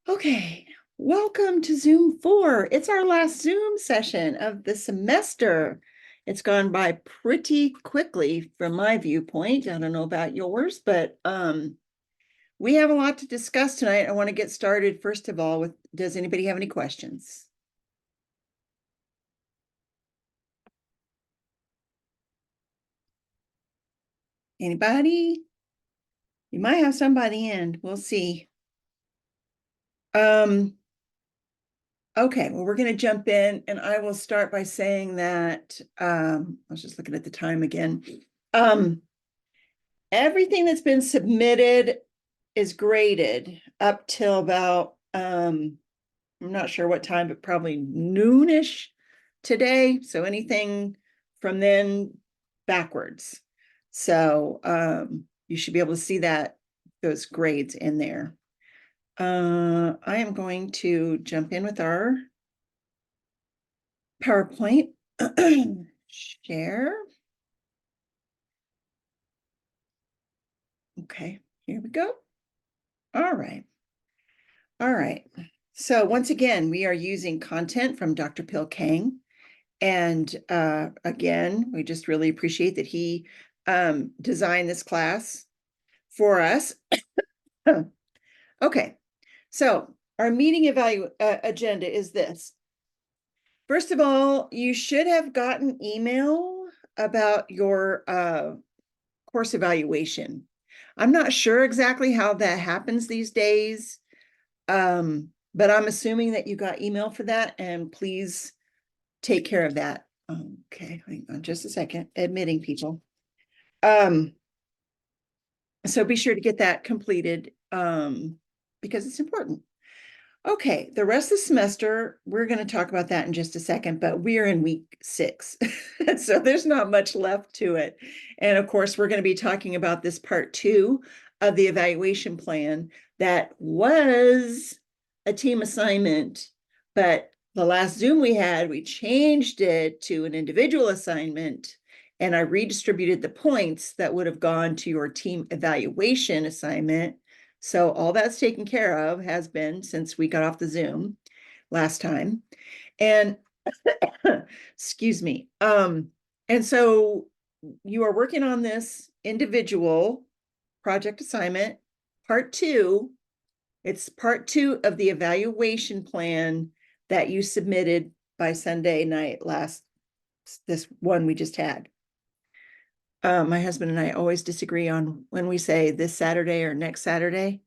Okay, welcome to Zoom 4. It's our last Zoom session of the semester. It's gone by pretty quickly from my viewpoint. I don't know about yours, but we have a lot to discuss tonight. I want to get started first of all with, does anybody have any questions? Anybody? You might have some by the end. We'll see. Okay, well, we're going to jump in, and I will start by saying that I was just looking at the time again. Everything that's been submitted is graded up till about I'm not sure what time, but probably noonish today. So anything from then backwards. So you should be able to see those grades in there. I am going to jump in with our PowerPoint. Share. Okay, here we go. All right. All right. So once again, we are using content from Dr. Pil Kang. And again, we just really appreciate that he designed this class for us. Okay, so our meeting agenda is this. First of all, you should have gotten email about your course evaluation. I'm not sure exactly how that happens these days, but I'm assuming that you got email for that, and please take care of that. Okay, hang on just a second. Admitting people. So be sure to get that completed because it's important. Okay, the rest of the semester, we're going to talk about that in just a second, but we are in week 6. So there's not much left to it. And of course, we're going to be talking about this part 2 of the evaluation plan that was a team assignment, but the last Zoom we had, we changed it to an individual assignment, and I redistributed the points that would have gone to your team evaluation assignment. So all that's taken care of, has been since we got off the Zoom last time. And excuse me. And so you are working on this individual project assignment, part 2. It's part 2 of the evaluation plan that you submitted by Sunday night this one we just had. My husband and I always disagree on when we say this Saturday or next Saturday.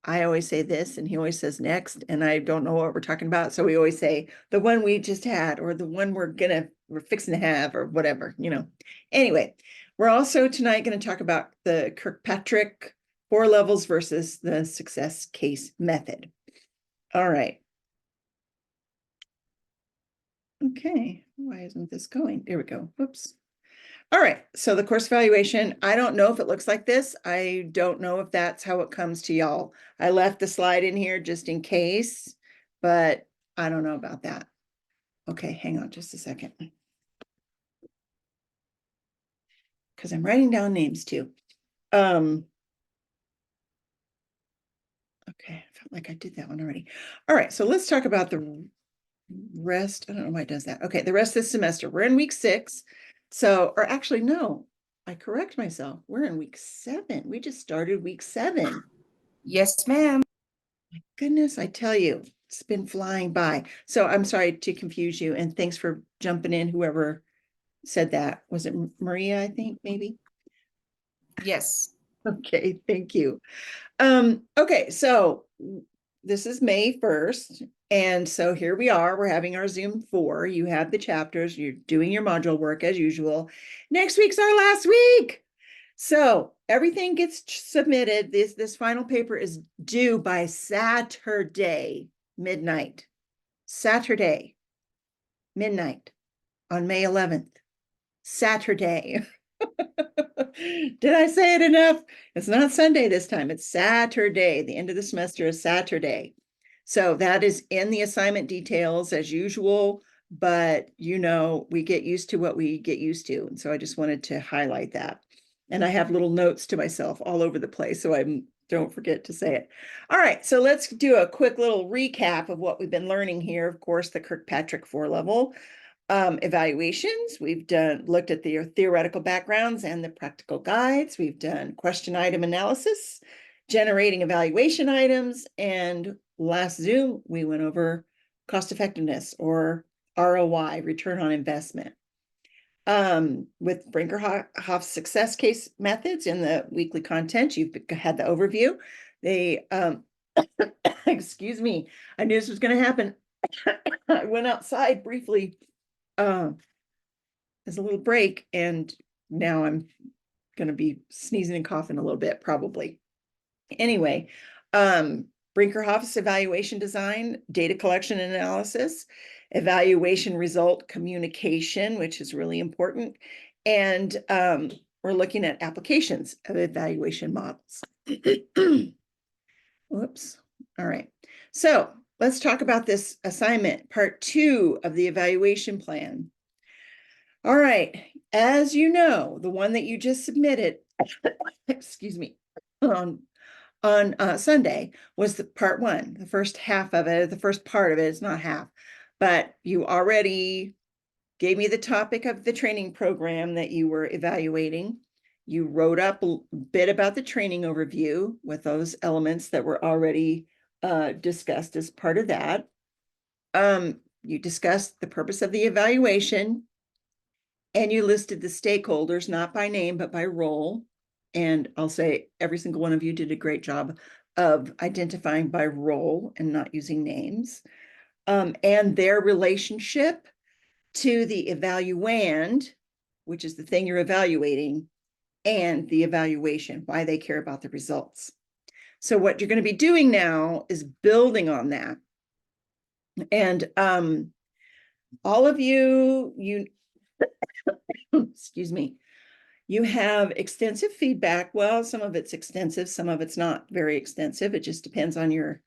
I always say this and he always says next, and I don't know what we're talking about. So we always say the one we just had, or the one we're fixing to have, or whatever, Anyway, we're also tonight going to talk about the Kirkpatrick 4 levels versus the success case method. All right. Okay, why isn't this going? There we go. Whoops. All right, so the course evaluation, I don't know if it looks like this. I don't know if that's how it comes to y'all. I left the slide in here just in case, but I don't know about that. Okay, hang on just a second. Because I'm writing down names too. Okay, I felt like I did that one already. All right, so let's talk about the rest. I don't know why it does that. Okay, the rest of the semester. We're in week 6. So, or actually, no, I correct myself. We're in week 7. We just started week 7. Yes, ma'am. My goodness, I tell you, it's been flying by. So I'm sorry to confuse you, and thanks for jumping in, whoever said that. Was it Maria, I think, maybe? Yes. Okay, thank you. Okay, so this is May 1st, and so here we are. We're having our Zoom 4. You have the chapters. You're doing your module work as usual. Next week's our last week. So everything gets submitted. This final paper is due by Saturday, midnight. Saturday, midnight on May 11th. Saturday. Did I say it enough? It's not Sunday this time. It's Saturday. The end of the semester is Saturday. So that is in the assignment details as usual, but we get used to what we get used to. And so I just wanted to highlight that. And I have little notes to myself all over the place. So I'm Don't forget to say it. All right, so let's do a quick little recap of what we've been learning here. Of course, the Kirkpatrick 4-level evaluations. We've looked at the theoretical backgrounds and the practical guides. We've done question item analysis, generating evaluation items, and last Zoom, we went over cost effectiveness or ROI, return on investment. With Brinkerhoff's success case methods in the weekly content, you've had the overview. They, excuse me, I knew this was going to happen. I went outside briefly as a little break, and now I'm going to be sneezing and coughing a little bit, probably. Anyway, Brinkerhoff's evaluation design, data collection and analysis, evaluation result communication, which is really important. And we're looking at applications of evaluation models. Whoops. All right. So let's talk about this assignment, part 2 of the evaluation plan. All right. As you know, the one that you just submitted, excuse me, on Sunday was the part 1, the first half of it, the first part of it. It's not half, but you already gave me the topic of the training program that you were evaluating. You wrote up a bit about the training overview with those elements that were already discussed as part of that. You discussed the purpose of the evaluation, and you listed the stakeholders, not by name, but by role. And I'll say every single one of you did a great job of identifying by role and not using names, and their relationship to the evaluand, which is the thing you're evaluating, and the evaluation, why they care about the results. So what you're going to be doing now is building on that. And all of you, excuse me, you have extensive feedback. Well, some of it's extensive, some of it's not very extensive. It just depends on your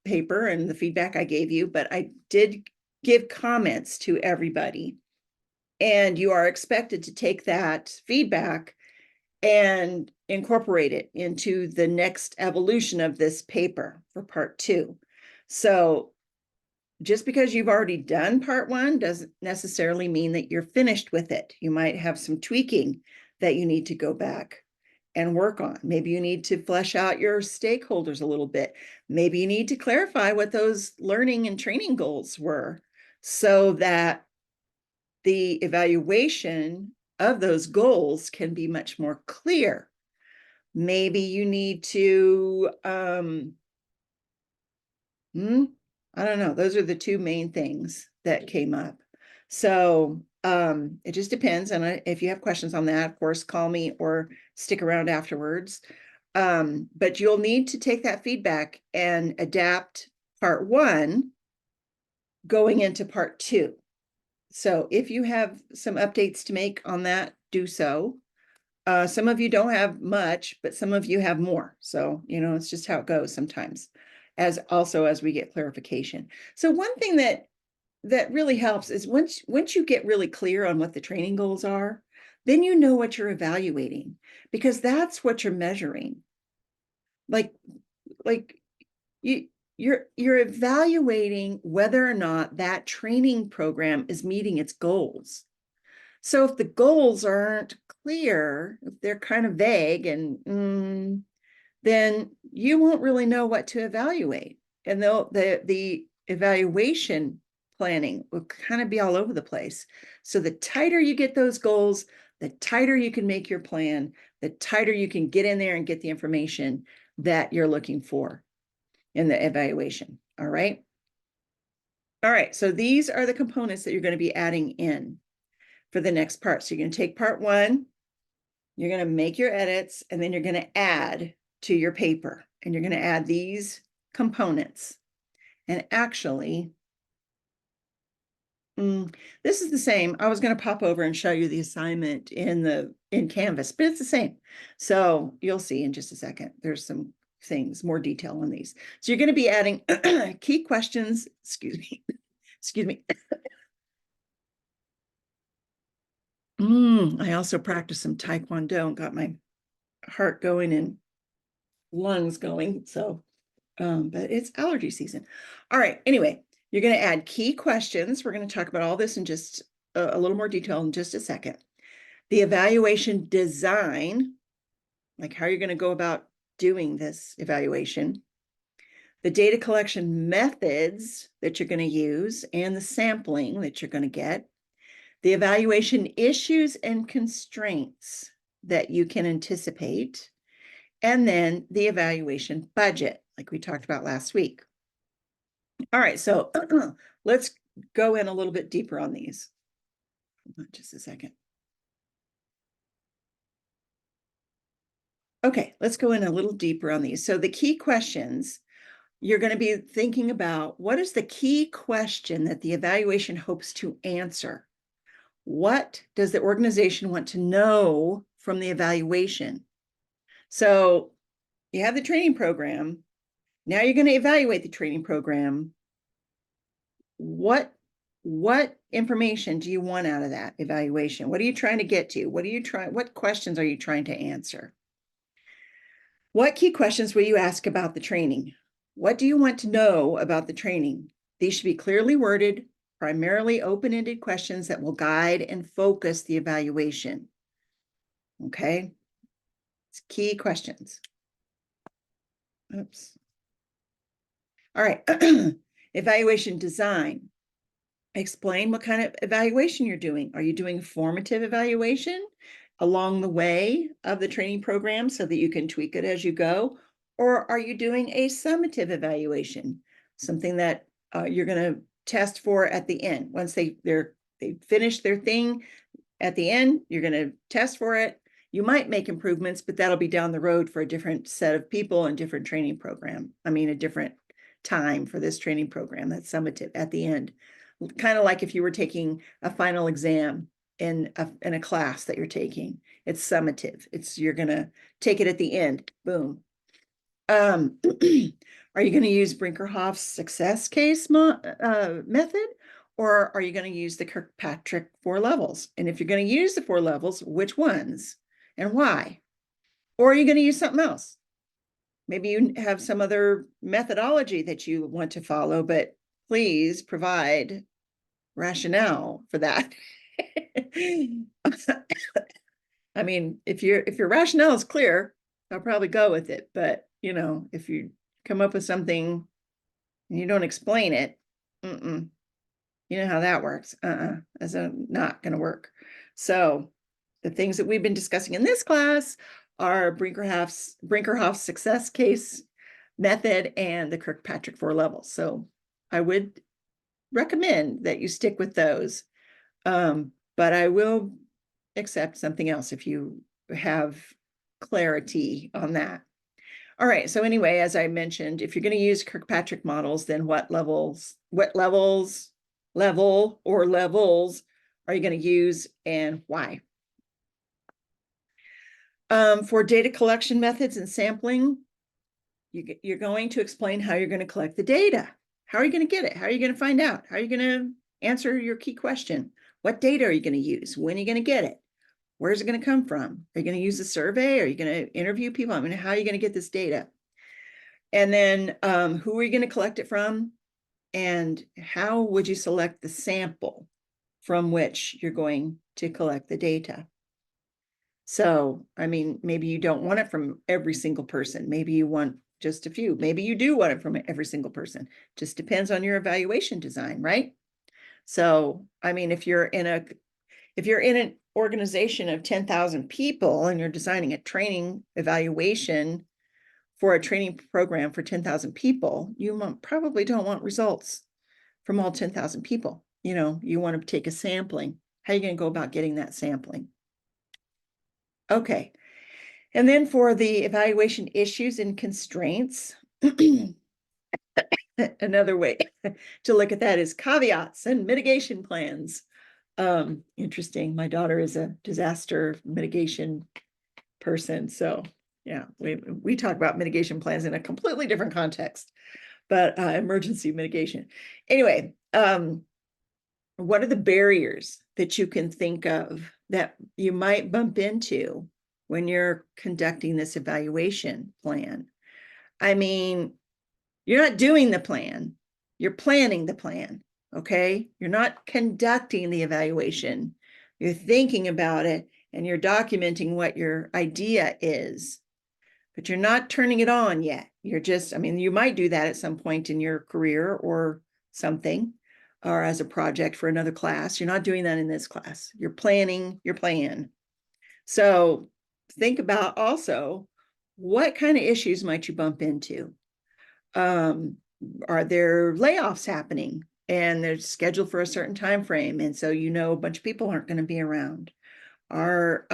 paper and the feedback I gave you, but I did give comments to everybody. And you are expected to take that feedback and incorporate it into the next evolution of this paper for part 2. So just because you've already done part 1 doesn't necessarily mean that you're finished with it. You might have some tweaking that you need to go back and work on. Maybe you need to flesh out your stakeholders a little bit. Maybe you need to clarify what those learning and training goals were so that the evaluation of those goals can be much more clear. Maybe you need to, I don't know. Those are the 2 main things that came up. So it just depends. And if you have questions on that, of course, call me or stick around afterwards. But you'll need to take that feedback and adapt part 1 going into part 2. So if you have some updates to make on that, do so. Some of you don't have much, but some of you have more. So, it's just how it goes sometimes, as we get clarification. So one thing that really helps is once you get really clear on what the training goals are, then you know what you're evaluating, because that's what you're measuring. Like you're evaluating whether or not that training program is meeting its goals. So if the goals aren't clear, if they're kind of vague, and then you won't really know what to evaluate. And the evaluation planning will kind of be all over the place. So the tighter you get those goals, the tighter you can make your plan, the tighter you can get in there and get the information that you're looking for in the evaluation. All right. All right. So these are the components that you're going to be adding in for the next part. So you're going to take part 1, you're going to make your edits, and then you're going to add to your paper, and you're going to add these components. And actually, this is the same. I was going to pop over and show you the assignment in Canvas, but it's the same. So you'll see in just a second. There's some things, more detail on these. So you're going to be adding key questions. Excuse me. I also practiced some Taekwondo and got my heart going, and lungs going. So, but it's allergy season. All right. Anyway, you're going to add key questions. We're going to talk about all this in just a little more detail in just a second. The evaluation design, like how you're going to go about doing this evaluation, the data collection methods that you're going to use, and the sampling that you're going to get, the evaluation issues and constraints that you can anticipate, and then the evaluation budget, like we talked about last week. All right, so let's go in a little bit deeper on these. Hold on just a second. Okay, let's go in a little deeper on these. So the key questions, you're going to be thinking about what is the key question that the evaluation hopes to answer? What does the organization want to know from the evaluation? So you have the training program. Now you're going to evaluate the training program. What information do you want out of that evaluation? What are you trying to get to? What questions are you trying to answer? What key questions will you ask about the training? What do you want to know about the training? These should be clearly worded, primarily open-ended questions that will guide and focus the evaluation. Okay? It's key questions. Oops. All right. Evaluation design. Explain what kind of evaluation you're doing. Are you doing formative evaluation along the way of the training program so that you can tweak it as you go? Or are you doing a summative evaluation, something that you're going to test for at the end? Once they finish their thing at the end, you're going to test for it. You might make improvements, but that'll be down the road for a different set of people and different training program. I mean, a different time for this training program. That's summative at the end. Kind of like if you were taking a final exam in a class that you're taking. It's summative. You're going to take it at the end. Boom. Are you going to use Brinkerhoff's success case method? Or are you going to use the Kirkpatrick 4 levels? And if you're going to use the 4 levels, which ones and why? Or are you going to use something else? Maybe you have some other methodology that you want to follow, but please provide rationale for that. I mean, if your rationale is clear, I'll probably go with it. But if you come up with something and you don't explain it, you know how that works. That's not going to work. So the things that we've been discussing in this class are Brinkerhoff's success case method and the Kirkpatrick 4 levels. So I would recommend that you stick with those. But I will accept something else if you have clarity on that. All right. So anyway, as I mentioned, if you're going to use Kirkpatrick models, then what level or levels are you going to use and why? For data collection methods and sampling, you're going to explain how you're going to collect the data. How are you going to get it? How are you going to find out? How are you going to answer your key question? What data are you going to use? When are you going to get it? Where's it going to come from? Are you going to use a survey? Are you going to interview people? I mean, how are you going to get this data? And then who are you going to collect it from? And how would you select the sample from which you're going to collect the data? So, I mean, maybe you don't want it from every single person. Maybe you want just a few. Maybe you do want it from every single person. Just depends on your evaluation design, right? So, I mean, if you're in an organization of 10,000 people and you're designing a training evaluation for a training program for 10,000 people, you probably don't want results from all 10,000 people. You want to take a sampling. How are you going to go about getting that sampling? Okay. And then for the evaluation issues and constraints, another way to look at that is caveats and mitigation plans. Interesting. My daughter is a disaster mitigation person. So yeah, we talk about mitigation plans in a completely different context, but emergency mitigation. Anyway, what are the barriers that you can think of that you might bump into when you're conducting this evaluation plan? I mean, you're not doing the plan, you're planning the plan, okay? You're not conducting the evaluation. You're thinking about it and you're documenting what your idea is, but you're not turning it on yet. You're just, I mean, you might do that at some point in your career or something, or as a project for another class. You're not doing that in this class. You're planning your plan. So think about also, what kind of issues might you bump into? Um, are there layoffs happening and they're scheduled for a certain time frame, and so you know a bunch of people aren't going to be around? Are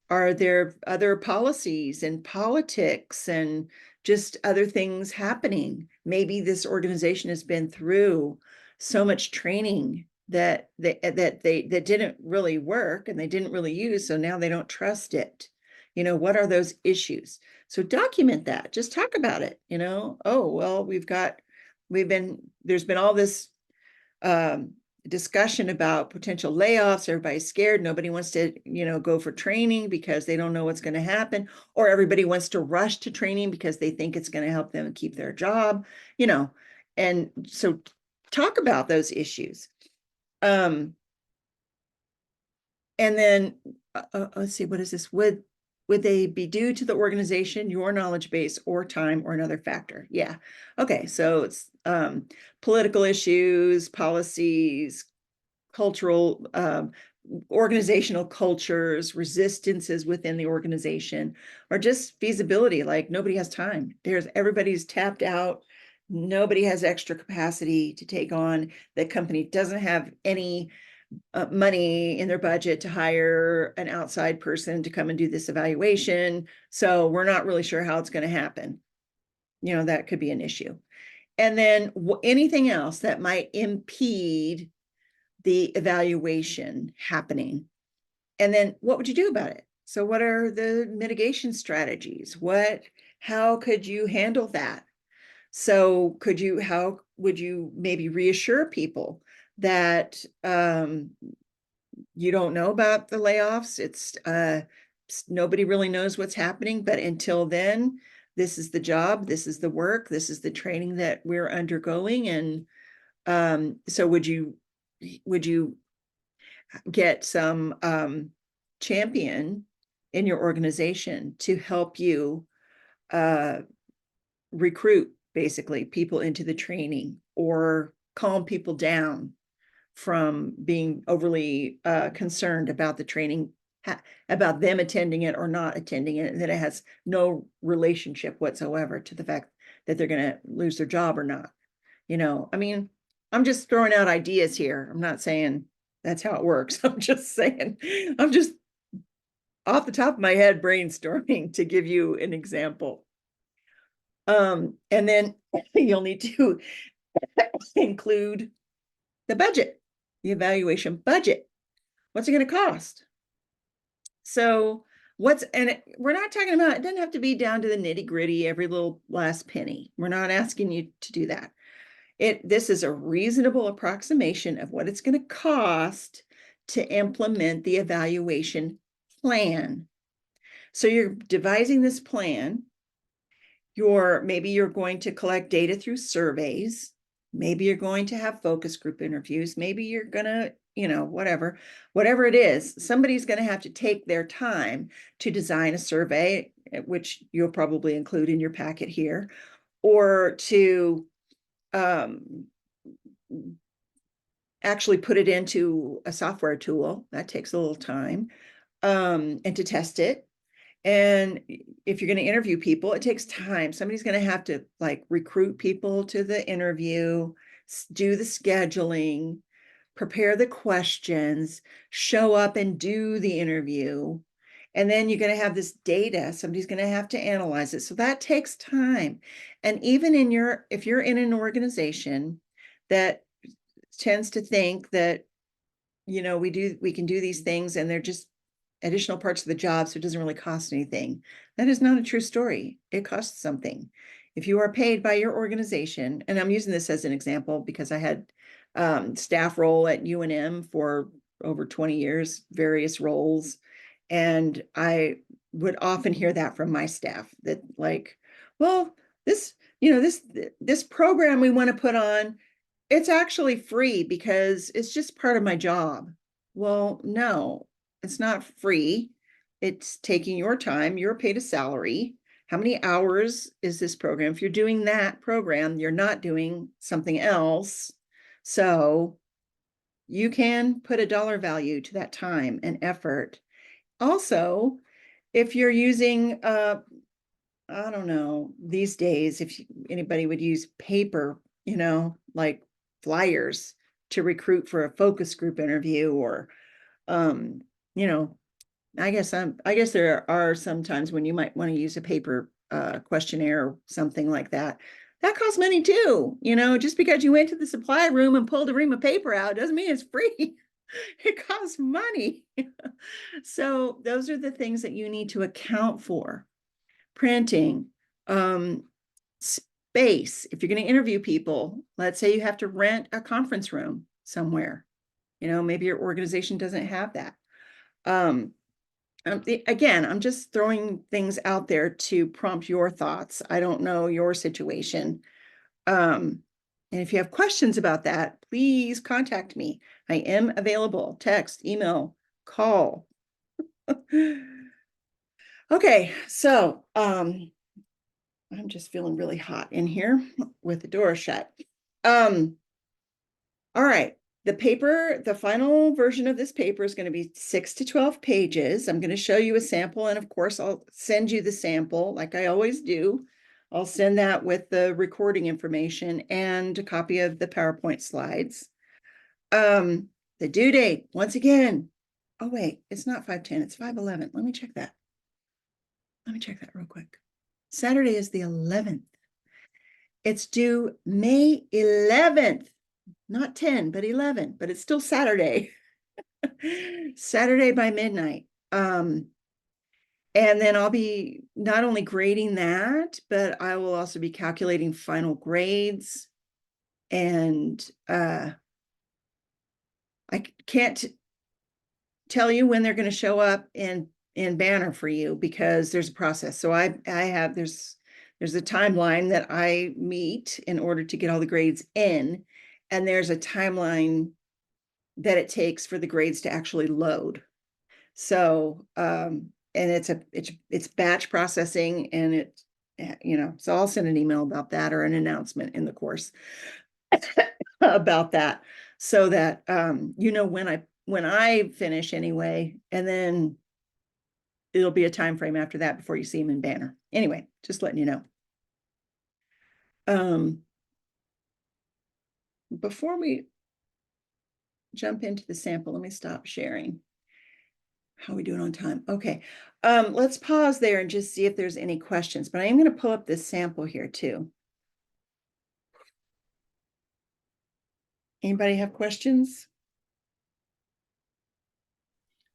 there other policies and politics and just other things happening? Maybe this organization has been through so much training that that didn't really work and they didn't really use, so now they don't trust it. What are those issues? So document that. Just talk about it. Oh, well, there's been all this um, discussion about potential layoffs. Everybody's scared. Nobody wants to, go for training because they don't know what's going to happen, or everybody wants to rush to training because they think it's going to help them keep their job, and so talk about those issues. And then let's see, what is this? Would they be due to the organization, your knowledge base, or time, or another factor? Yeah. Okay. So it's political issues, policies, cultural, organizational cultures, resistances within the organization, or just feasibility. Like nobody has time. Everybody's tapped out. Nobody has extra capacity to take on. The company doesn't have any money in their budget to hire an outside person to come and do this evaluation. So we're not really sure how it's going to happen. That could be an issue. And then anything else that might impede the evaluation happening. And then what would you do about it? So what are the mitigation strategies? How could you handle that? So how would you maybe reassure people that you don't know about the layoffs? It's nobody really knows what's happening, but until then, this is the job, this is the work, this is the training that we're undergoing. And so would you get some champion in your organization to help you recruit basically people into the training, or calm people down from being overly concerned about the training, about them attending it or not attending it, and that it has no relationship whatsoever to the fact that they're going to lose their job or not. I mean, I'm just throwing out ideas here. I'm not saying that's how it works. I'm just off the top of my head brainstorming to give you an example. And then you'll need to include the budget, the evaluation budget. What's it going to cost? So we're not talking about, it doesn't have to be down to the nitty gritty, every little last penny. We're not asking you to do that. This is a reasonable approximation of what it's going to cost to implement the evaluation plan. So you're devising this plan. Maybe you're going to collect data through surveys. Maybe you're going to have focus group interviews. Maybe you're going to, whatever it is, somebody's going to have to take their time to design a survey, which you'll probably include in your packet here, or to actually put it into a software tool. That takes a little time, and to test it. And if you're going to interview people, it takes time. Somebody's going to have to recruit people to the interview, do the scheduling, prepare the questions, show up and do the interview. And then you're going to have this data. Somebody's going to have to analyze it. So that takes time. And even if you're in an organization that tends to think that, we can do these things and they're just additional parts of the job, so it doesn't really cost anything. That is not a true story. It costs something. If you are paid by your organization, and I'm using this as an example because I had staff role at UNM for over 20 years, various roles. And I would often hear that from my staff that well, this program we want to put on, it's actually free because it's just part of my job. Well, no, it's not free. It's taking your time. You're paid a salary. How many hours is this program? If you're doing that program, you're not doing something else. So you can put a dollar value to that time and effort. Also, if you're using I don't know, these days, if anybody would use paper, like flyers to recruit for a focus group interview, or, um, you know, I guess there are some times when you might want to use a paper questionnaire or something like that. That costs money too. Just because you went to the supply room and pulled a ream of paper out doesn't mean it's free. It costs money. So those are the things that you need to account for. Printing, space. If you're going to interview people, let's say you have to rent a conference room somewhere, maybe your organization doesn't have that. Again, I'm just throwing things out there to prompt your thoughts. I don't know your situation. And if you have questions about that, please contact me. I am available. Text, email, call. Okay, so I'm just feeling really hot in here with the door shut. All right. The final version of this paper is going to be 6 to 12 pages. I'm going to show you a sample, and of course, I'll send you the sample like I always do. I'll send that with the recording information and a copy of the PowerPoint slides. The due date, once again. Oh, wait, it's not 5/10, it's 5/11. Let me check that. Let me check that real quick. Saturday is the 11th. It's due May 11th, not 10, but 11, but it's still Saturday. Saturday by midnight. And then I'll be not only grading that, but I will also be calculating final grades. And I can't tell you when they're going to show up in Banner for you because there's a process. So there's a timeline that I meet in order to get all the grades in, and there's a timeline that it takes for the grades to actually load. So and it's batch processing, and so I'll send an email about that or an announcement in the course about that, so that when I finish anyway, and then it'll be a time frame after that before you see them in Banner. Anyway, just letting you know. Before we jump into the sample, let me stop sharing. How are we doing on time? Okay. Let's pause there and just see if there's any questions, but I am going to pull up this sample here too. Anybody have questions?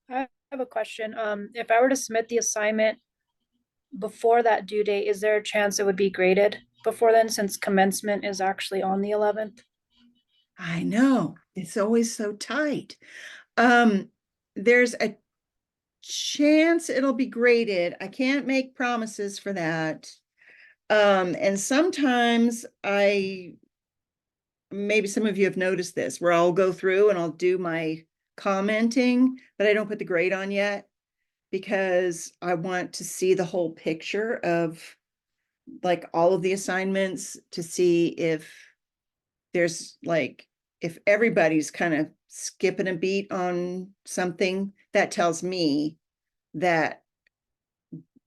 I have a question. If I were to submit the assignment before that due date, is there a chance it would be graded before then, since commencement is actually on the 11th? I know, it's always so tight. There's a chance it'll be graded. I can't make promises for that. And sometimes maybe some of you have noticed this, where I'll go through and I'll do my commenting, but I don't put the grade on yet because I want to see the whole picture of like all of the assignments to see if there's if everybody's kind of skipping a beat on something, that tells me that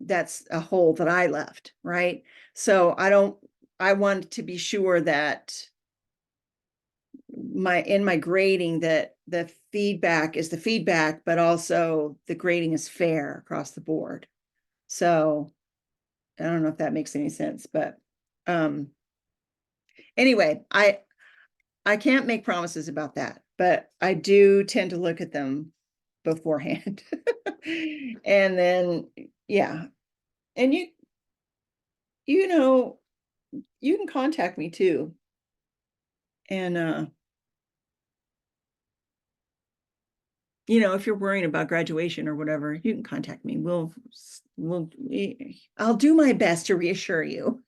that's a hole that I left, right? So I want to be sure that in my grading, that the feedback is the feedback, but also the grading is fair across the board. So I don't know if that makes any sense, but anyway, I can't make promises about that, but I do tend to look at them beforehand. And then, yeah. And you can contact me too. And if you're worrying about graduation or whatever, you can contact me. I'll do my best to reassure you.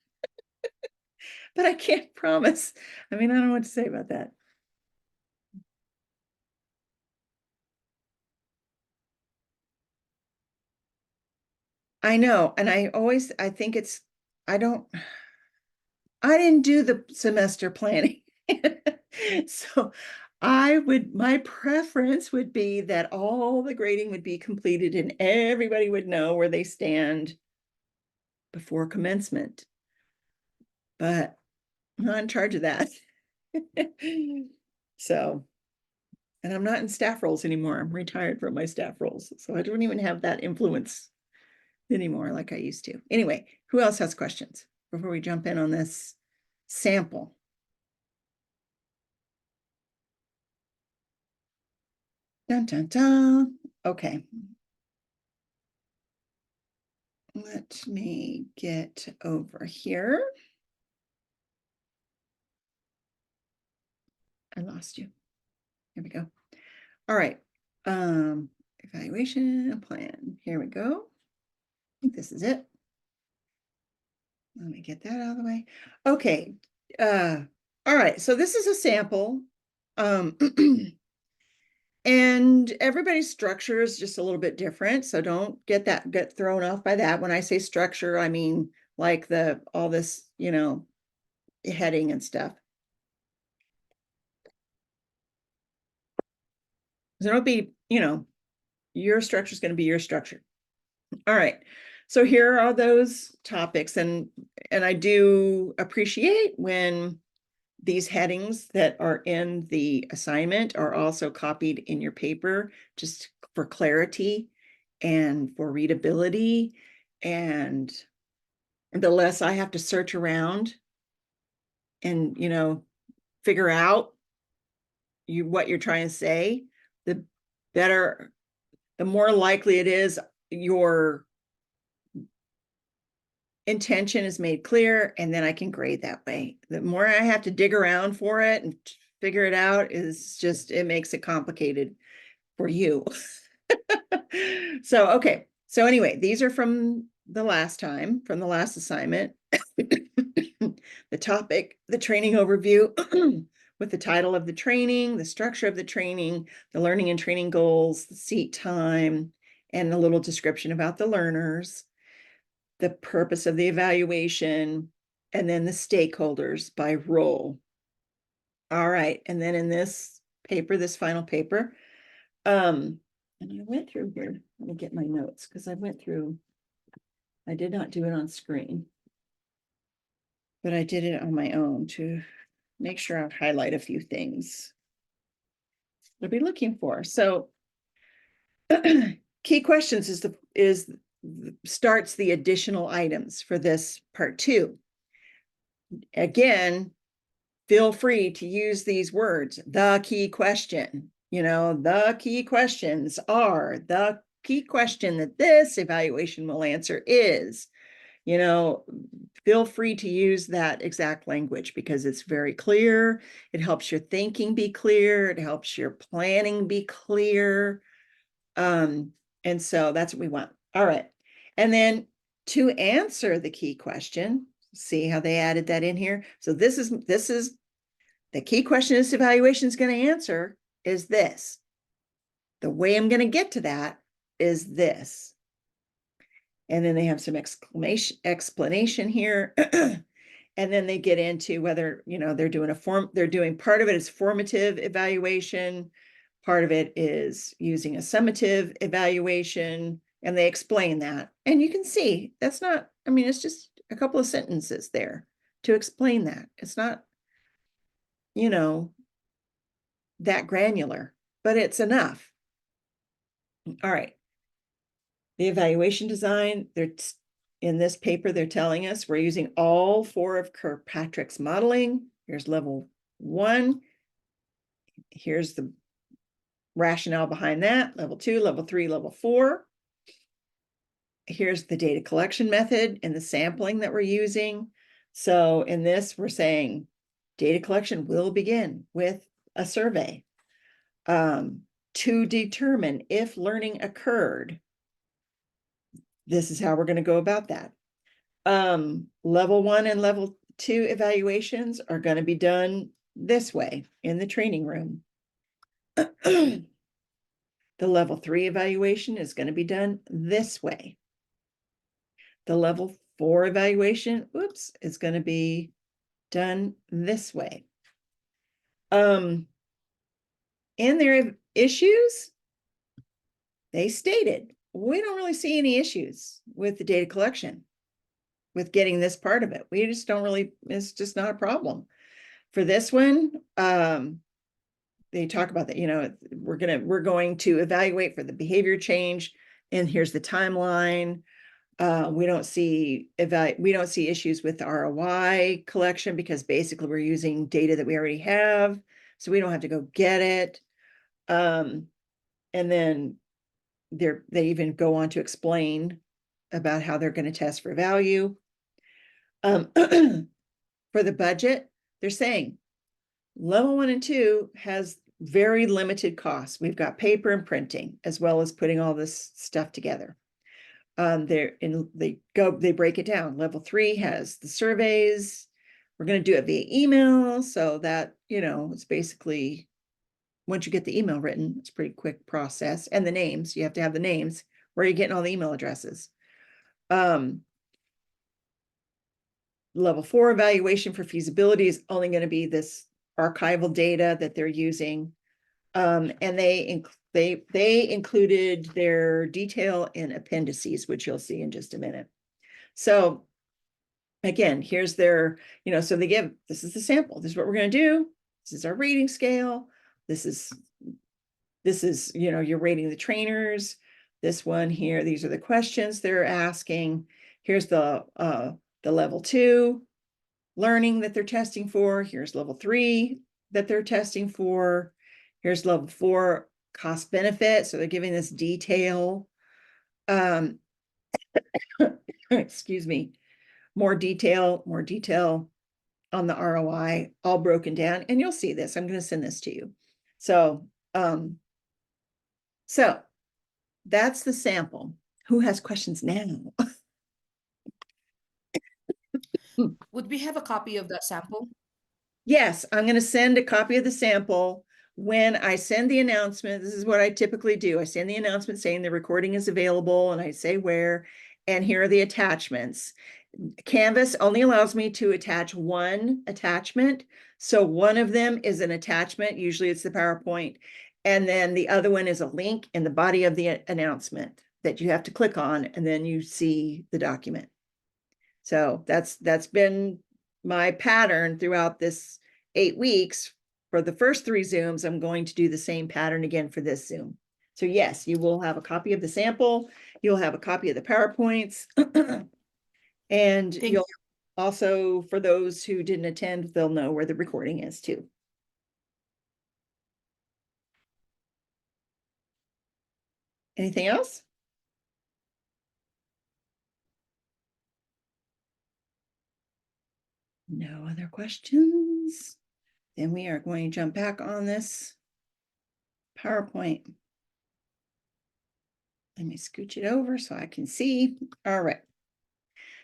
but I can't promise. I mean, I don't know what to say about that. I know, and I think I didn't do the semester planning. So my preference would be that all the grading would be completed and everybody would know where they stand before commencement. But I'm not in charge of that. So, and I'm not in staff roles anymore. I'm retired from my staff roles. So I don't even have that influence anymore like I used to. Anyway, who else has questions before we jump in on this sample? Dun, dun, dun. Okay. Let me get over here. I lost you. Here we go. All right. Evaluation plan. Here we go. I think this is it. Let me get that out of the way. Okay. All right. So this is a sample. And everybody's structure is just a little bit different. So don't get thrown off by that. When I say structure, I mean like all this, heading and stuff. So don't be, your structure is going to be your structure. All right. So here are those topics, and I do appreciate when these headings that are in the assignment are also copied in your paper, just for clarity and for readability. And the less I have to search around and, figure out what you're trying to say, the better, the more likely it is your intention is made clear, and then I can grade that way. The more I have to dig around for it and figure it out it makes it complicated for you. So, okay. So anyway, these are from the last assignment. The topic, the training overview with the title of the training, the structure of the training, the learning and training goals, the seat time, and a little description about the learners, the purpose of the evaluation, and then the stakeholders by role. All right. And then in this paper, this final paper, and I went through here, let me get my notes because I did not do it on screen, but I did it on my own to make sure I highlight a few things I'll be looking for. So key questions starts the additional items for this part 2. Again, feel free to use these words. The key question, the key questions are the key question that this evaluation will answer is, feel free to use that exact language because it's very clear. It helps your thinking be clear. It helps your planning be clear. And so that's what we want. All right. And then to answer the key question, see how they added that in here. So this is the key question this evaluation is going to answer is this. The way I'm going to get to that is this. And then they have some explanation here. And then they get into whether, they're doing part of it is formative evaluation. Part of it is using a summative evaluation, and they explain that. And you can see that's not, it's just a couple of sentences there to explain that. It's not, that granular, but it's enough. All right. The evaluation design, in this paper, they're telling us we're using all 4 of Kirkpatrick's modeling. Here's level 1. Here's the rationale behind that. Level 2, level 3, level 4. Here's the data collection method and the sampling that we're using. So in this, we're saying data collection will begin with a survey to determine if learning occurred. This is how we're going to go about that. Level 1 and level two evaluations are going to be done this way in the training room. The level 3 evaluation is going to be done this way. The level 4 evaluation, oops, is going to be done this way. And their issues, they stated, we don't really see any issues with the data collection, with getting this part of it. We just don't really, it's just not a problem. For this one, they talk about that, you know, we're going to evaluate for the behavior change, and here's the timeline. We don't see issues with the ROI collection because basically we're using data that we already have, so we don't have to go get it. And then they even go on to explain about how they're going to test for value. For the budget, they're saying level 1 and 2 has very limited costs. We've got paper and printing, as well as putting all this stuff together. They break it down. Level 3 has the surveys. We're going to do it via email, so that, you know, it's basically, once you get the email written, it's a pretty quick process. And the names, you have to have the names. Where are you getting all the email addresses? Level 4 evaluation for feasibility is only going to be this archival data that they're using. And they included their detail in appendices, which you'll see in just a minute. So again, here's their, you know, so this is the sample. This is what we're going to do. This is our rating scale. This is, you know, you're rating the trainers. This one here, these are the questions they're asking. Here's the level 2 learning that they're testing for. Here's level 3 that they're testing for. Here's level 4 cost benefit. So they're giving this detail. Excuse me, more detail on the ROI, all broken down. And you'll see this. I'm going to send this to you. So, so that's the sample. Who has questions now? Would we have a copy of that sample? Yes, I'm going to send a copy of the sample when I send the announcement. This is what I typically do. I send the announcement saying the recording is available, and I say where, and here are the attachments. Canvas only allows me to attach one attachment. So one of them is an attachment. Usually it's the PowerPoint. And then the other one is a link in the body of the announcement that you have to click on, and then you see the document. So that's been my pattern throughout this 8 weeks. For the first 3 Zooms, I'm going to do the same pattern again for this Zoom. So yes, you will have a copy of the sample. You'll have a copy of the PowerPoints. And you'll also, for those who didn't attend, they'll know where the recording is too. Anything else? No other questions? Then we are going to jump back on this PowerPoint. Let me scooch it over so I can see. All right.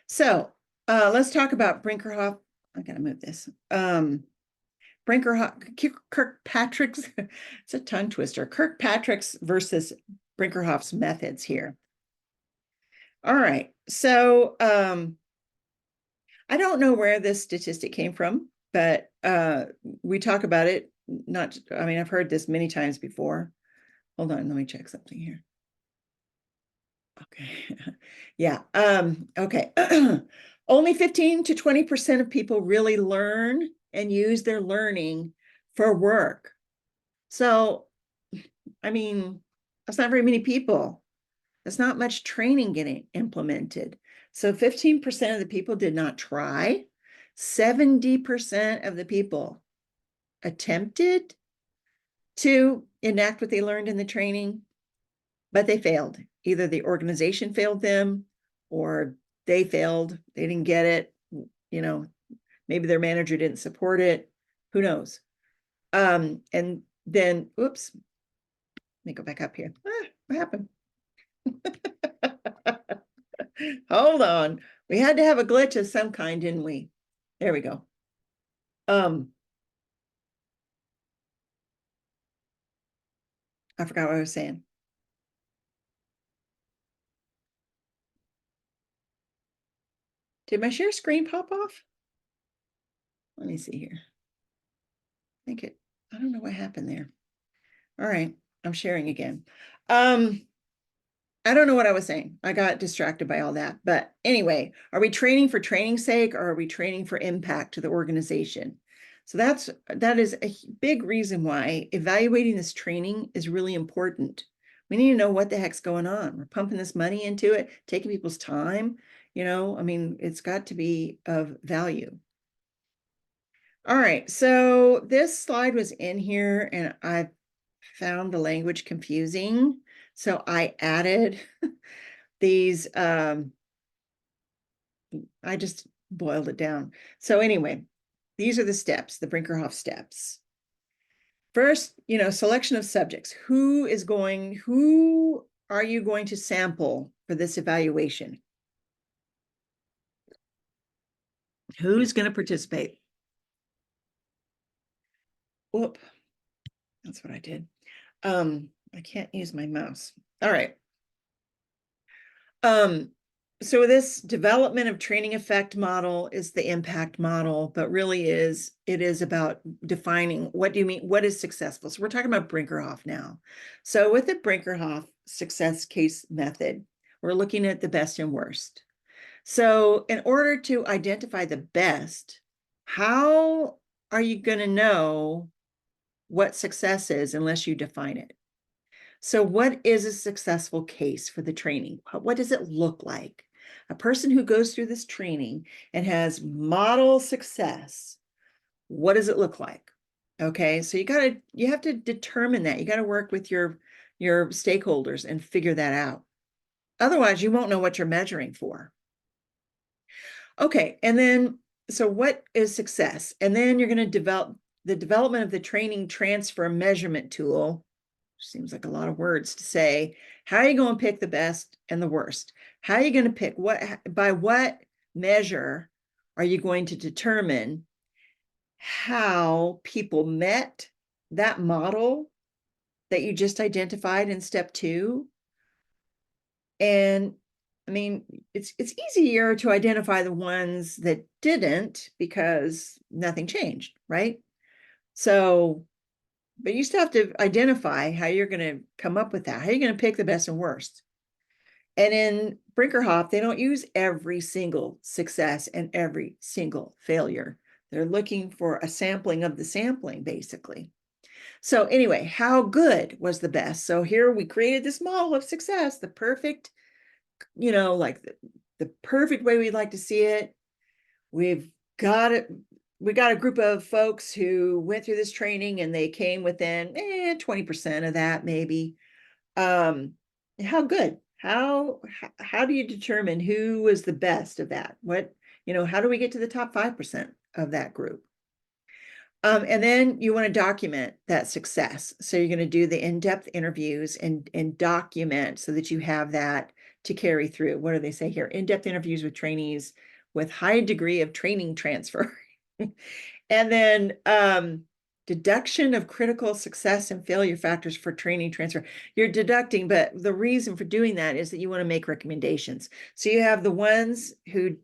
So let's talk about Brinkerhoff. I gotta move this. Kirkpatrick's, it's a tongue twister. Kirkpatrick's versus Brinkerhoff's methods here. All right. So I don't know where this statistic came from, but we talk about it. I mean, I've heard this many times before. Hold on, let me check something here. Okay. Yeah. Okay. Only 15 to 20% of people really learn and use their learning for work. So, I mean, that's not very many people. That's not much training getting implemented. So 15% of the people did not try. 70% of the people attempted to enact what they learned in the training, but they failed. Either the organization failed them or they failed. They didn't get it. You know, maybe their manager didn't support it. Who knows? And then, oops, let me go back up here. What happened? Hold on. We had to have a glitch of some kind, didn't we? There we go. I forgot what I was saying. Did my share screen pop off? Let me see here. I don't know what happened there. All right, I'm sharing again. I don't know what I was saying. I got distracted by all that. But anyway, are we training for training's sake, or are we training for impact to the organization? So that is a big reason why evaluating this training is really important. We need to know what the heck's going on. We're pumping this money into it, taking people's time. I mean, it's got to be of value. All right, so this slide was in here and I found the language confusing. So I added these, I just boiled it down. So anyway, these are the steps, the Brinkerhoff steps. First, selection of subjects. Who are you going to sample for this evaluation? Who's going to participate? Whoop, that's what I did. I can't use my mouse. All right. So this development of training effect model is the impact model, but really it is about defining, what do you mean, what is successful? So we're talking about Brinkerhoff now. So with the Brinkerhoff success case method, we're looking at the best and worst. So in order to identify the best, how are you going to know what success is unless you define it? So what is a successful case for the training? What does it look like? A person who goes through this training and has model success, what does it look like? Okay, so you have to determine that. You got to work with your stakeholders and figure that out. Otherwise, you won't know what you're measuring for. Okay, and then, so what is success? And then you're going to develop the development of the training transfer measurement tool. Seems like a lot of words to say. How are you going to pick the best and the worst? How are you going to pick by what measure are you going to determine how people met that model that you just identified in step 2? And I mean, it's easier to identify the ones that didn't because nothing changed, right? So, but you still have to identify how you're going to come up with that. How are you going to pick the best and worst? And in Brinkerhoff, they don't use every single success and every single failure. They're looking for a sampling of the sampling, basically. So anyway, how good was the best? So here we created this model of success, the perfect, like the perfect way we'd like to see it. We got a group of folks who went through this training and they came within 20% of that, maybe. How good? How do you determine who was the best of that? How do we get to the top 5% of that group? And then you want to document that success. So you're going to do the in-depth interviews and document so that you have that to carry through. What do they say here? In-depth interviews with trainees with high degree of training transfer. And then deduction of critical success and failure factors for training transfer. You're deducting, but the reason for doing that is that you want to make recommendations. So you have the ones who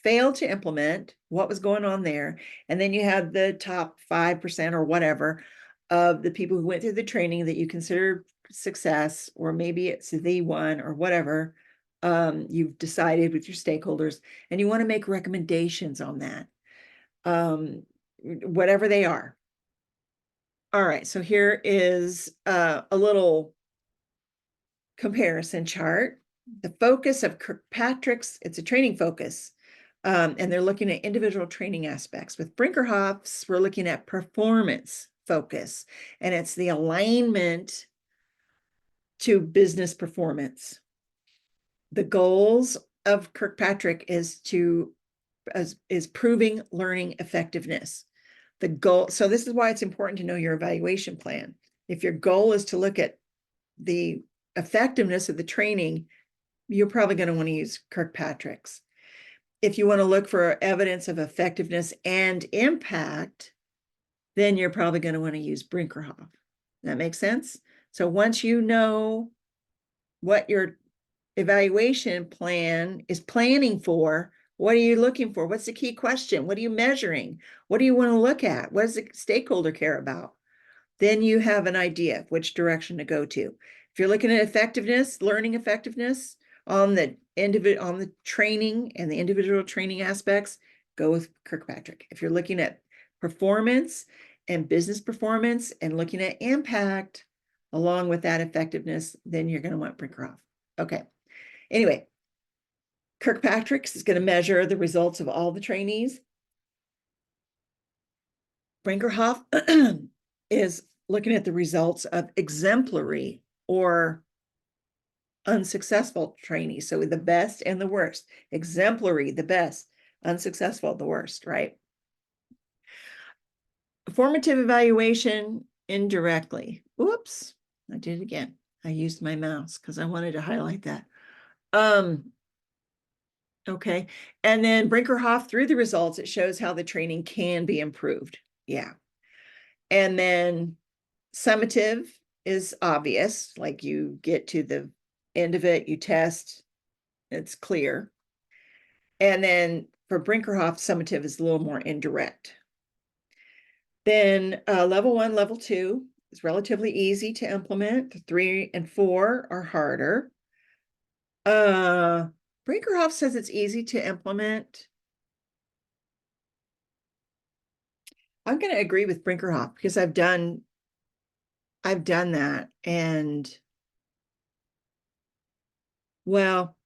failed to implement what was going on there, and then you have the top 5% or whatever of the people who went through the training that you consider success, or maybe it's the one or whatever you've decided with your stakeholders, and you want to make recommendations on that, whatever they are. All right, so here is a little comparison chart. The focus of Kirkpatrick's, it's a training focus, and they're looking at individual training aspects. With Brinkerhoff's, we're looking at performance focus, and it's the alignment to business performance. The goals of Kirkpatrick is proving learning effectiveness. The goal, so this is why it's important to know your evaluation plan. If your goal is to look at the effectiveness of the training, you're probably going to want to use Kirkpatrick's. if you want to look for evidence of effectiveness and impact, then you're probably going to want to use Brinkerhoff. That makes sense? So once you know what your evaluation plan is planning for, what are you looking for? What's the key question? What are you measuring? What do you want to look at? What does the stakeholder care about? Then you have an idea of which direction to go to. If you're looking at effectiveness, learning effectiveness on the training and the individual training aspects, go with Kirkpatrick. If you're looking at performance and business performance and looking at impact along with that effectiveness, then you're going to want Brinkerhoff. Okay. Anyway, Kirkpatrick is going to measure the results of all the trainees. Brinkerhoff is looking at the results of exemplary or unsuccessful trainees. So the best and the worst. Exemplary, the best. Unsuccessful, the worst, right? Formative evaluation indirectly. Oops, I did it again. I used my mouse because I wanted to highlight that. Okay. And then Brinkerhoff, through the results, it shows how the training can be improved. Yeah. And then summative is obvious, like you get to the end of it, you test, it's clear. And then for Brinkerhoff, summative is a little more indirect. Then level 1, level 2 is relatively easy to implement. 3 and 4 are harder. Brinkerhoff says it's easy to implement. I'm going to agree with Brinkerhoff because I've done that, and well,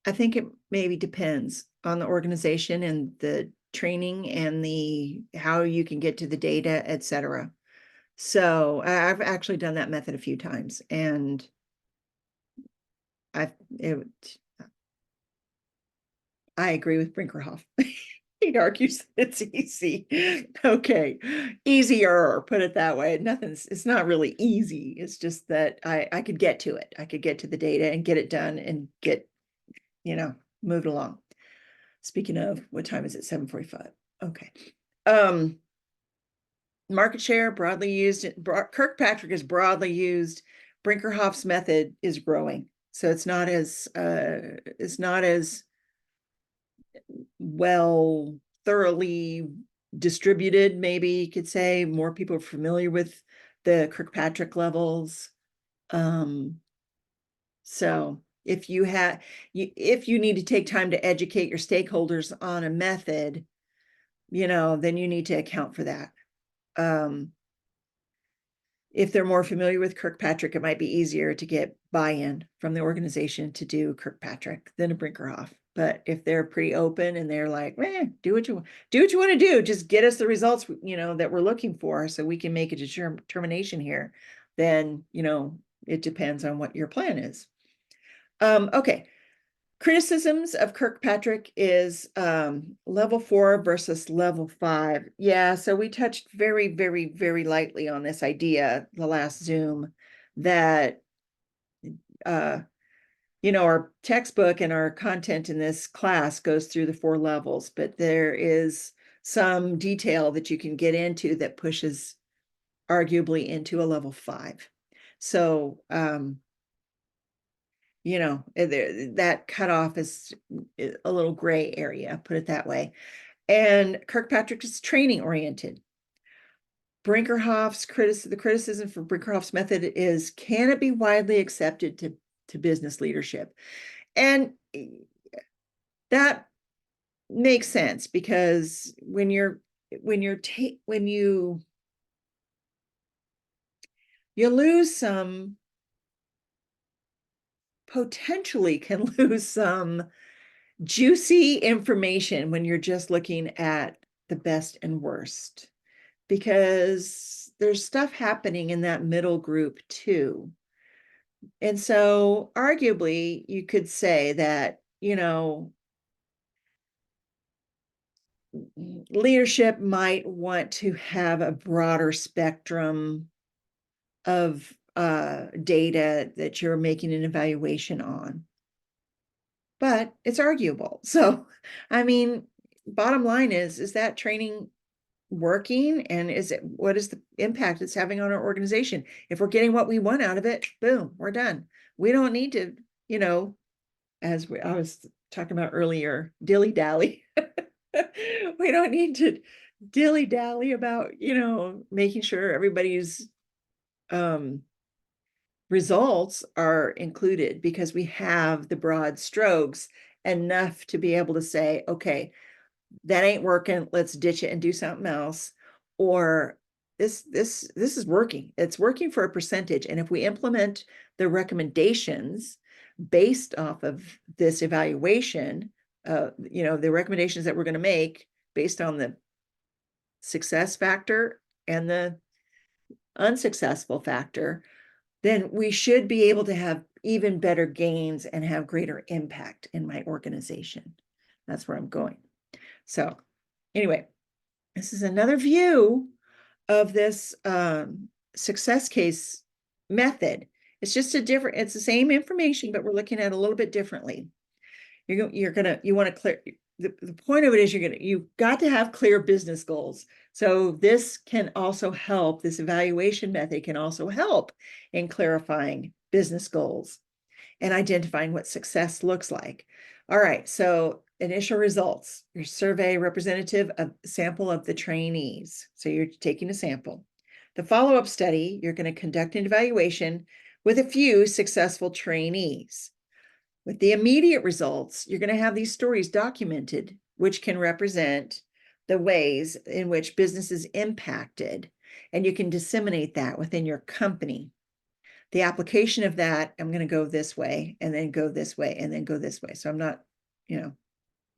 I think it maybe depends on the organization and the training and the how you can get to the data, etc. So I've actually done that method a few times, and I agree with Brinkerhoff. He argues that it's easy. Okay, easier, put it that way. It's not really easy. It's just that I could get to it. I could get to the data and get it done and get, moved along. Speaking of, what time is it? 7:45. Okay. Market share, broadly used. Kirkpatrick is broadly used. Brinkerhoff's method is growing. So it's not as well thoroughly distributed, maybe you could say. More people are familiar with the Kirkpatrick levels. So if you need to take time to educate your stakeholders on a method, then you need to account for that. If they're more familiar with Kirkpatrick, it might be easier to get buy-in from the organization to do Kirkpatrick than a Brinkerhoff. But if they're pretty open and they're like, do what you want to do, just get us the results, that we're looking for so we can make a determination here, then, it depends on what your plan is. Okay. Criticisms of Kirkpatrick is level 4 versus level 5. Yeah, so we touched very, very, very lightly on this idea the last Zoom that, our textbook and our content in this class goes through the 4 levels, but there is some detail that you can get into that pushes arguably into a level 5. So, that cutoff is a little gray area, put it that way. And Kirkpatrick is training oriented. The criticism for Brinkerhoff's method is, can it be widely accepted to business leadership? And that makes sense, because when you lose some, potentially can lose some juicy information when you're just looking at the best and worst, because there's stuff happening in that middle group too. And so arguably you could say that, leadership might want to have a broader spectrum of data that you're making an evaluation on. but it's arguable. So, I mean, bottom line is that training working, and what is the impact it's having on our organization? If we're getting what we want out of it, boom, we're done. We don't need to, as I was talking about earlier, dilly-dally. We don't need to dilly-dally about, making sure everybody's results are included, because we have the broad strokes enough to be able to say, okay, that ain't working, let's ditch it and do something else. Or this is working, it's working for a percentage, and if we implement the recommendations based off of this evaluation, the recommendations that we're going to make based on the success factor and the unsuccessful factor, then we should be able to have even better gains and have greater impact in my organization. That's where I'm going. So anyway, this is another view of this success case method. It's just it's the same information, but we're looking at it a little bit differently. You want to clear, the point of it is you've got to have clear business goals. So this can also help, this evaluation method can also help in clarifying business goals and identifying what success looks like. All right, so initial results, your survey representative of sample of the trainees. So you're taking a sample. The follow-up study, you're going to conduct an evaluation with a few successful trainees. With the immediate results, you're going to have these stories documented, which can represent the ways in which business is impacted, and you can disseminate that within your company. The application of that, I'm going to go this way and then go this way and then go this way. So I'm not,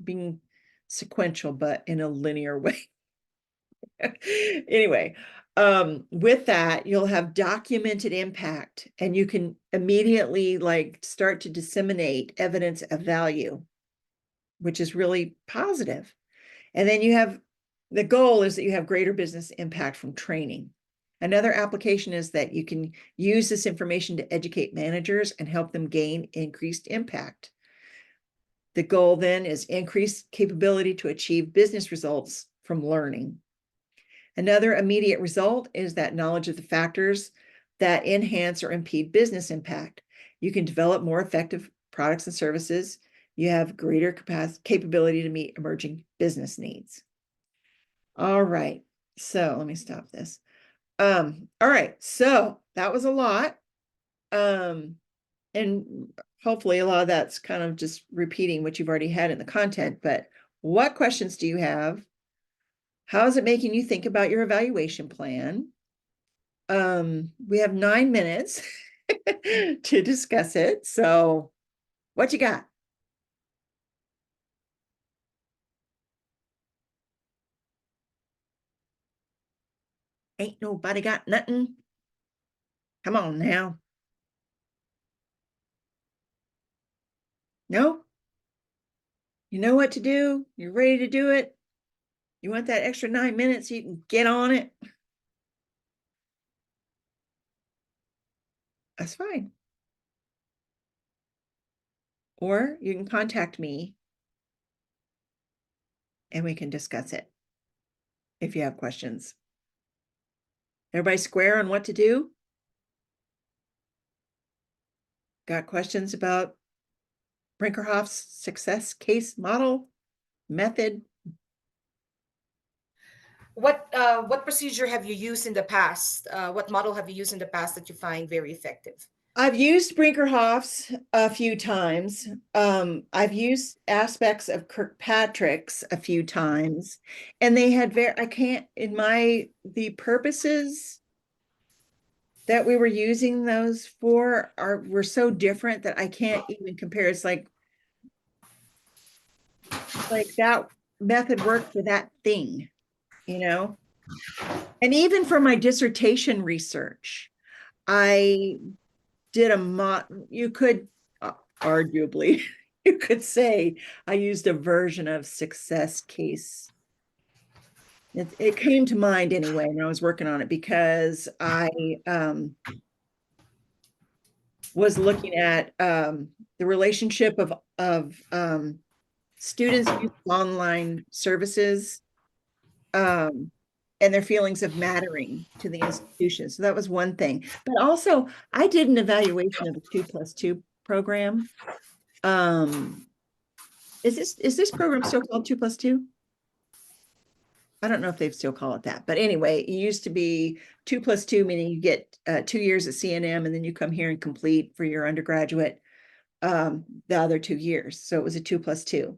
being sequential, but in a linear way. Anyway, with that, you'll have documented impact, and you can immediately start to disseminate evidence of value, which is really positive. And then the goal is that you have greater business impact from training. Another application is that you can use this information to educate managers and help them gain increased impact. The goal then is increased capability to achieve business results from learning. Another immediate result is that knowledge of the factors that enhance or impede business impact. You can develop more effective products and services. You have greater capability to meet emerging business needs. All right, so let me stop this. All right, so that was a lot. And hopefully a lot of that's kind of just repeating what you've already had in the content, but what questions do you have? How is it making you think about your evaluation plan? We have 9 minutes to discuss it. So what you got? Ain't nobody got nothing. Come on now. No? You know what to do? You're ready to do it? You want that extra 9 minutes so you can get on it? That's fine. Or you can contact me and we can discuss it if you have questions. Everybody square on what to do? Got questions about Brinkerhoff's success case model, method? What procedure have you used in the past? What model have you used in the past that you find very effective? I've used Brinkerhoff's a few times. I've used aspects of Kirkpatrick's a few times, and they had the purposes that we were using those for were so different that I can't even compare. It's like that method worked for that thing, And even for my dissertation research, I did you could arguably, you could say I used a version of success case. It came to mind anyway when I was working on it, because I was looking at the relationship of students use online services and their feelings of mattering to the institution. So that was one thing. But also, I did an evaluation of the 2+2 program. Is this program still called 2+2? I don't know if they still call it that, but anyway, it used to be 2+2, meaning you get 2 years at CNM and then you come here and complete for your undergraduate the other 2 years. So it was a 2+2.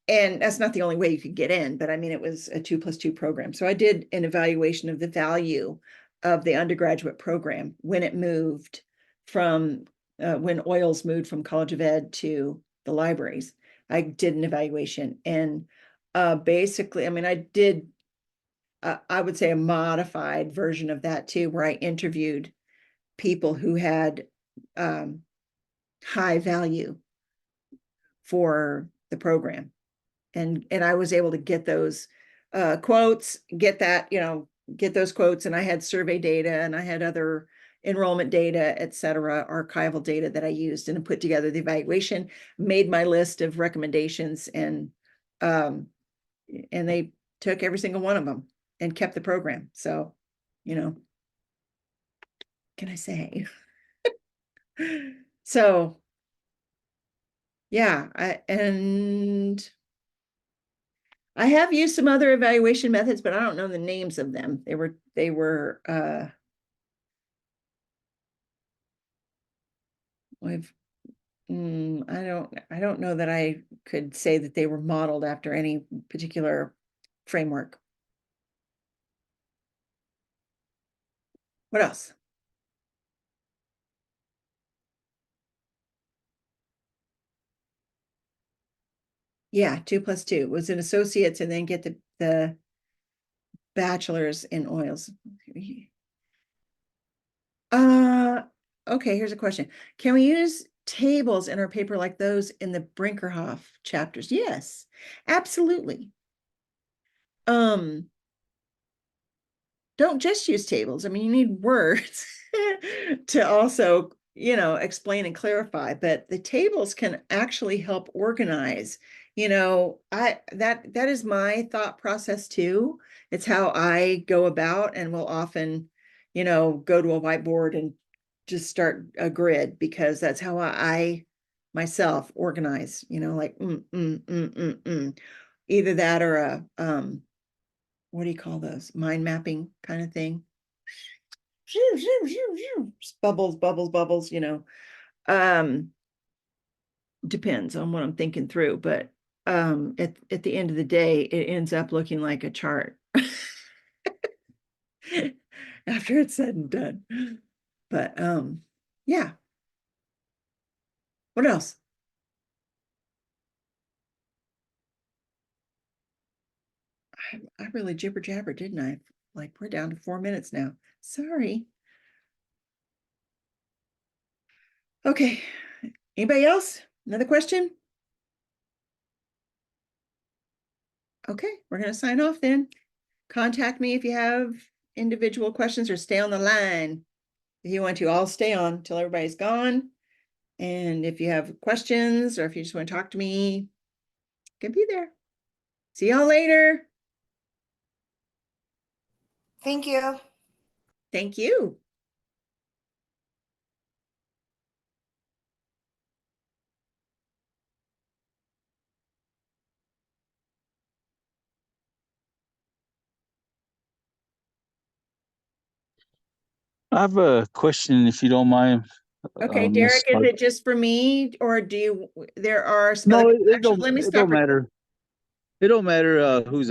And that's not the only way you could get in, but I mean, it was a 2+2 program. So I did an evaluation of the value of the undergraduate program when it moved from when OILS moved from College of Ed to the libraries. I did an evaluation, and basically, I mean, I did, I would say, a modified version of that too, where I interviewed people who had high value for the program. And I was able to get those quotes, get those quotes. And I had survey data and I had other enrollment data, et cetera, archival data that I used and put together the evaluation, made my list of recommendations, and they took every single one of them and kept the program. So, can I say? So, yeah, I have used some other evaluation methods, but I don't know the names of them. They were I don't know that I could say that they were modeled after any particular framework. What else? Yeah, 2+2 was an associate's and then get the bachelor's in oils. Okay, here's a question. Can we use tables in our paper like those in the Brinkerhoff chapters? Yes, absolutely. Don't just use tables. I mean, you need words to also, explain and clarify, but the tables can actually help organize. That is my thought process too. It's how I go about, and will often, go to a whiteboard and just start a grid, because that's how I myself organize, like either that or a what do you call those? Mind mapping kind of thing. Bubbles, bubbles, bubbles, depends on what I'm thinking through, but at the end of the day, it ends up looking like a chart after it's said and done. But yeah. What else? I really jibber jabber, didn't I? Like, we're down to 4 minutes now. Sorry. Okay. Anybody else? Another question? Okay, we're going to sign off then. Contact me if you have individual questions, or stay on the line if you want to. I'll stay on till everybody's gone. And if you have questions, or if you just want to talk to me, you can be there. See y'all later. Thank you. Thank you. I have a question, if you don't mind. Okay, Miss Derek, is Hart- it just for me, or there are some No, other it people? Actually, don't. let me It stop don't matter. recording. It don't matter who's